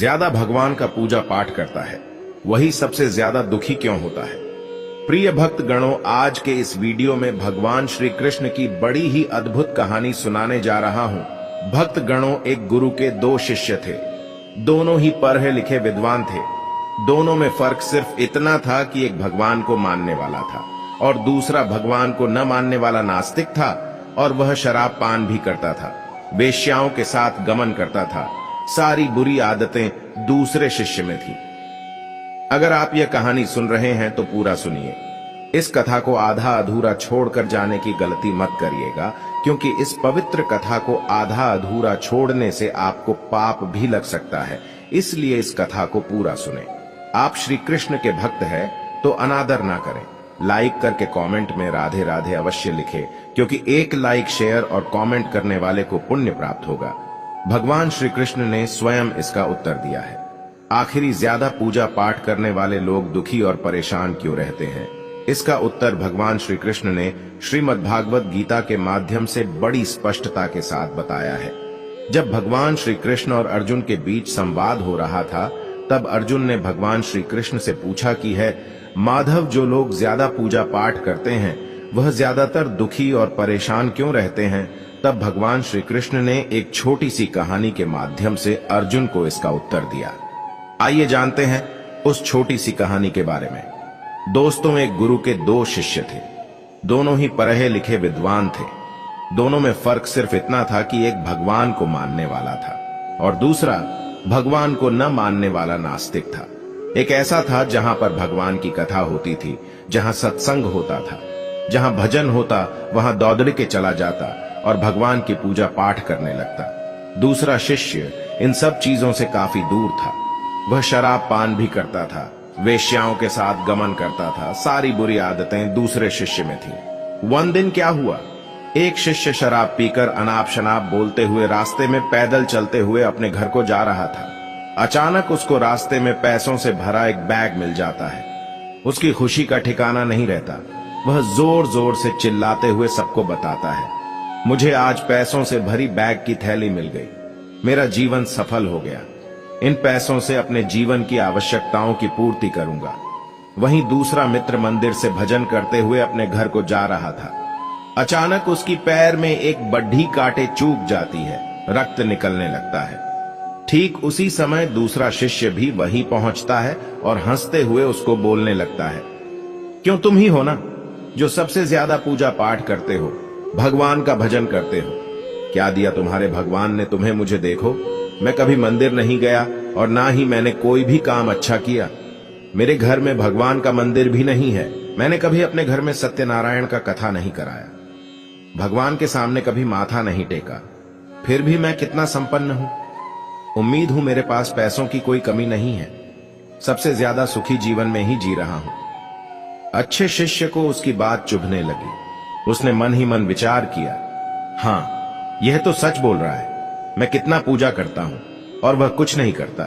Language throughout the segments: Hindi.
ज्यादा भगवान का पूजा पाठ करता है वही सबसे ज्यादा दुखी क्यों होता है? प्रिय भक्त गणों, आज के इस वीडियो में भगवान श्री कृष्ण की बड़ी ही अद्भुत कहानी सुनाने जा रहा हूं। भक्त गणों, एक गुरु के दो शिष्य थे। दोनों ही पढ़े लिखे विद्वान थे। दोनों में फर्क सिर्फ इतना था कि एक भगवान को मानने वाला था और दूसरा भगवान को न मानने वाला नास्तिक था, और वह शराब पान भी करता था, वेश्याओं के साथ गमन करता था। सारी बुरी आदतें दूसरे शिष्य में थी। अगर आप यह कहानी सुन रहे हैं तो पूरा सुनिए। इस कथा को आधा अधूरा छोड़कर जाने की गलती मत करिएगा, क्योंकि इस पवित्र कथा को आधा अधूरा छोड़ने से आपको पाप भी लग सकता है। इसलिए इस कथा को पूरा सुने। आप श्री कृष्ण के भक्त हैं तो अनादर ना करें। लाइक करके कमेंट में राधे राधे अवश्य लिखें, क्योंकि एक लाइक, शेयर और कमेंट करने वाले को पुण्य प्राप्त होगा। भगवान श्री कृष्ण ने स्वयं इसका उत्तर दिया है। आखिरी ज्यादा पूजा पाठ करने वाले लोग दुखी और परेशान क्यों रहते हैं? इसका उत्तर भगवान श्री कृष्ण ने श्रीमद् भागवत गीता के माध्यम से बड़ी स्पष्टता के साथ बताया है। जब भगवान श्री कृष्ण और अर्जुन के बीच संवाद हो रहा था, तब अर्जुन ने भगवान श्री कृष्ण से पूछा कि है माधव, जो लोग ज्यादा पूजा पाठ करते हैं वह ज्यादातर दुखी और परेशान क्यों रहते हैं? तब भगवान श्री कृष्ण ने एक छोटी सी कहानी के माध्यम से अर्जुन को इसका उत्तर दिया। आइए जानते हैं उस छोटी सी कहानी के बारे में। दोस्तों, एक गुरु के दो शिष्य थे। दोनों ही पढ़े लिखे विद्वान थे। दोनों में फर्क सिर्फ इतना था कि एक भगवान को मानने वाला था और दूसरा भगवान को न मानने वाला नास्तिक था। एक ऐसा था जहां पर भगवान की कथा होती थी, जहां सत्संग होता था, जहां भजन होता वहां दौड़ के चला जाता और भगवान की पूजा पाठ करने लगता। दूसरा शिष्य इन सब चीजों से काफी दूर था। वह शराब पान भी करता था, वेश्याओं के साथ गमन करता था। सारी बुरी आदतें दूसरे शिष्य में थी। one दिन क्या हुआ, एक शिष्य शराब पीकर अनाप शनाप बोलते हुए रास्ते में पैदल चलते हुए अपने घर को जा रहा था। अचानक उसको रास्ते में पैसों से भरा एक बैग मिल जाता है। उसकी खुशी का ठिकाना नहीं रहता। वह जोर जोर से चिल्लाते हुए सबको बताता है, मुझे आज पैसों से भरी बैग की थैली मिल गई। मेरा जीवन सफल हो गया। इन पैसों से अपने जीवन की आवश्यकताओं की पूर्ति करूंगा। वहीं दूसरा मित्र मंदिर से भजन करते हुए अपने घर को जा रहा था। अचानक उसकी पैर में एक बड्ढी काटे चूक जाती है। रक्त निकलने लगता है। ठीक उसी समय दूसरा शिष्य भी वहीं पहुंचता है और हंसते हुए उसको बोलने लगता है, क्यों, तुम ही हो ना जो सबसे ज्यादा पूजा पाठ करते हो, भगवान का भजन करते हो। क्या दिया तुम्हारे भगवान ने तुम्हें? मुझे देखो, मैं कभी मंदिर नहीं गया और ना ही मैंने कोई भी काम अच्छा किया। मेरे घर में भगवान का मंदिर भी नहीं है। मैंने कभी अपने घर में सत्यनारायण का कथा नहीं कराया, भगवान के सामने कभी माथा नहीं टेका। फिर भी मैं कितना संपन्न हूं। उम्मीद हूं मेरे पास पैसों की कोई कमी नहीं है। सबसे ज्यादा सुखी जीवन में ही जी रहा हूं। अच्छे शिष्य को उसकी बात चुभने लगी। उसने मन ही मन विचार किया, हाँ, यह तो सच बोल रहा है। मैं कितना पूजा करता हूं और वह कुछ नहीं करता,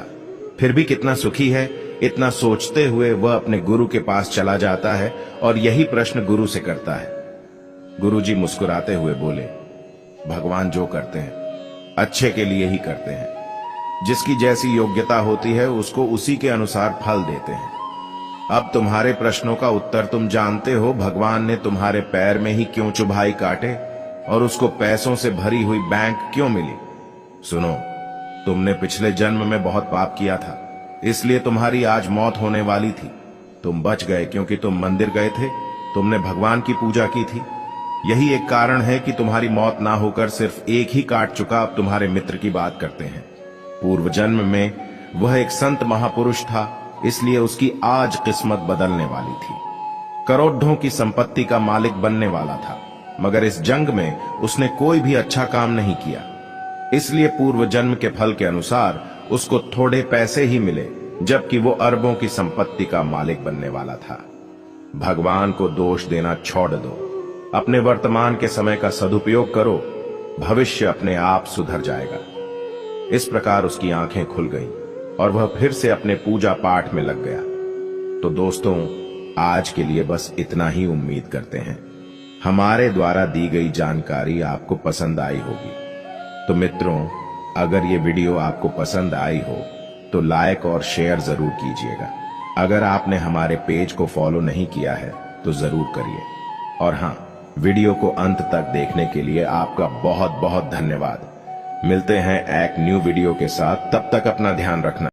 फिर भी कितना सुखी है। इतना सोचते हुए वह अपने गुरु के पास चला जाता है और यही प्रश्न गुरु से करता है। गुरुजी मुस्कुराते हुए बोले, भगवान जो करते हैं अच्छे के लिए ही करते हैं। जिसकी जैसी योग्यता होती है उसको उसी के अनुसार फल देते हैं। अब तुम्हारे प्रश्नों का उत्तर तुम जानते हो। भगवान ने तुम्हारे पैर में ही क्यों चुभाई काटे और उसको पैसों से भरी हुई बैंक क्यों मिली? सुनो, तुमने पिछले जन्म में बहुत पाप किया था, इसलिए तुम्हारी आज मौत होने वाली थी। तुम बच गए क्योंकि तुम मंदिर गए थे, तुमने भगवान की पूजा की थी। यही एक कारण है कि तुम्हारी मौत ना होकर सिर्फ एक ही काट चुका। अब तुम्हारे मित्र की बात करते हैं। पूर्व जन्म में वह एक संत महापुरुष था, इसलिए उसकी आज किस्मत बदलने वाली थी। करोड़ों की संपत्ति का मालिक बनने वाला था, मगर इस जंग में उसने कोई भी अच्छा काम नहीं किया। इसलिए पूर्व जन्म के फल के अनुसार उसको थोड़े पैसे ही मिले, जबकि वो अरबों की संपत्ति का मालिक बनने वाला था। भगवान को दोष देना छोड़ दो। अपने वर्तमान के समय का सदुपयोग करो। भविष्य अपने आप सुधर जाएगा। इस प्रकार उसकी आंखें खुल गईं और वह फिर से अपने पूजा पाठ में लग गया। तो दोस्तों, आज के लिए बस इतना ही उम्मीद करते हैं। हमारे द्वारा दी गई जानकारी आपको पसंद आई होगी। तो मित्रों, अगर ये वीडियो आपको पसंद आई हो तो लाइक और शेयर जरूर कीजिएगा। अगर आपने हमारे पेज को फॉलो नहीं किया है तो जरूर करिए। और हाँ, वीडियो को अंत तक देखने के लिए आपका बहुत बहुत धन्यवाद। मिलते हैं एक न्यू वीडियो के साथ, तब तक अपना ध्यान रखना।